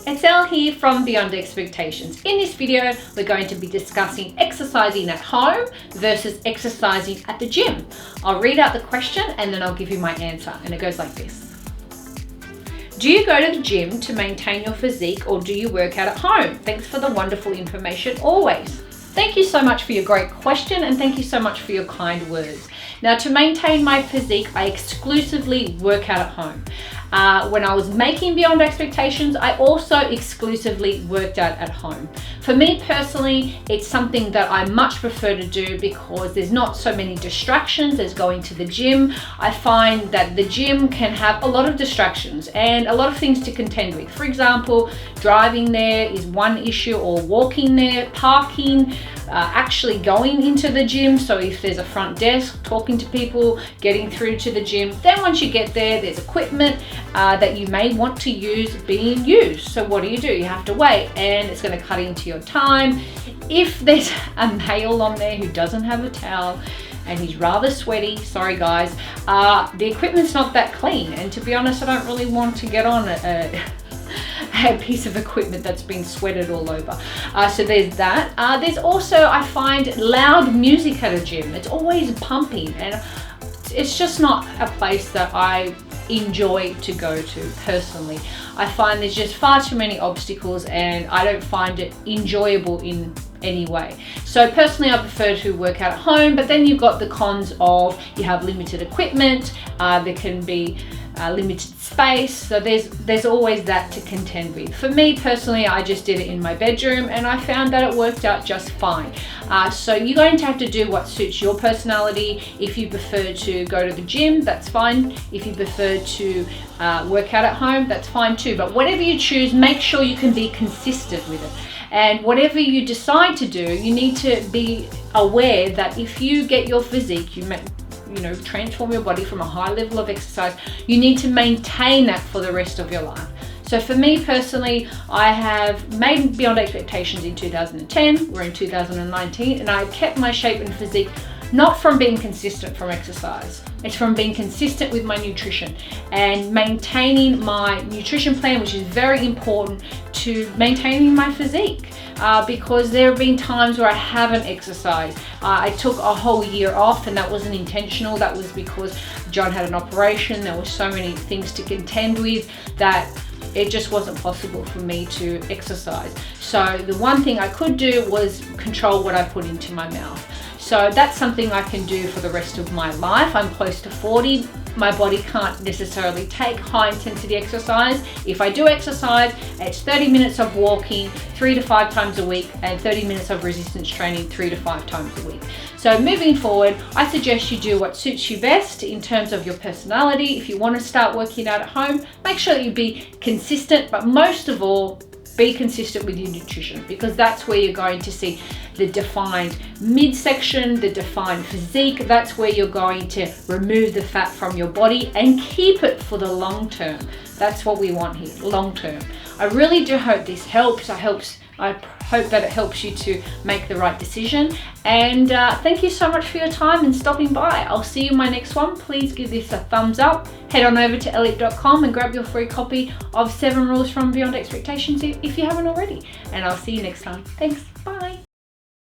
It's Elle here from Beyond Expectations. In this video, we're going to be discussing exercising at home versus exercising at the gym. I'll read out the question and then I'll give you my answer, and it goes like this. Do you go to the gym to maintain your physique, or do you work out at home? Thanks for the wonderful information always. Thank you so much for your great question, and thank you so much for your kind words. Now, to maintain my physique, I exclusively work out at home. When I was making Beyond Expectations, I also exclusively worked out at home. For me personally, it's something that I much prefer to do because there's not so many distractions as going to the gym. I find that the gym can have a lot of distractions and a lot of things to contend with. For example, driving there is one issue, or walking there, parking, actually going into the gym. So if there's a front desk, talking to people, getting through to the gym. Then once you get there, there's equipment that you may want to use being used. So what do? You have to wait, and it's going to cut into your time. If there's a male on there who doesn't have a towel and he's rather sweaty, sorry guys, the equipment's not that clean. And to be honest, I don't really want to get on a piece of equipment that's been sweated all over. So there's that. There's also, I find, loud music at a gym. It's always pumping, and it's just not a place that I enjoy to go to personally. I find there's just far too many obstacles, and I don't find it enjoyable in any way. So personally, I prefer to work out at home, but then you've got the cons of you have limited equipment, there can be limited space, so there's always that to contend with. For me personally, I just did it in my bedroom and I found that it worked out just fine. So you're going to have to do what suits your personality. If you prefer to go to the gym, that's fine. If you prefer to work out at home, that's fine too. But whatever you choose, make sure you can be consistent with it. And whatever you decide to do, you need to be aware that if you get your physique, transform your body from a high level of exercise, you need to maintain that for the rest of your life. So for me personally, I have made Beyond Expectations in 2010, we're in 2019, and I kept my shape and physique not from being consistent from exercise. It's from being consistent with my nutrition and maintaining my nutrition plan, which is very important to maintaining my physique. Because there have been times where I haven't exercised. I took a whole year off, and that wasn't intentional. That was because John had an operation. There were so many things to contend with that it just wasn't possible for me to exercise. So the one thing I could do was control what I put into my mouth. So that's something I can do for the rest of my life. I'm close to 40. My body can't necessarily take high intensity exercise. If I do exercise, it's 30 minutes of walking 3 to 5 times a week and 30 minutes of resistance training 3 to 5 times a week. So moving forward, I suggest you do what suits you best in terms of your personality. If you want to start working out at home, make sure that you be consistent, but most of all, be consistent with your nutrition, because that's where you're going to see the defined midsection, the defined physique. That's where you're going to remove the fat from your body and keep it for the long term. That's what we want here, long term. I really do hope this helps. I hope that it helps you to make the right decision. And thank you so much for your time and stopping by. I'll see you in my next one. Please give this a thumbs up. Head on over to elle.com and grab your free copy of 7 Rules from Beyond Expectations if you haven't already. And I'll see you next time. Thanks. Bye.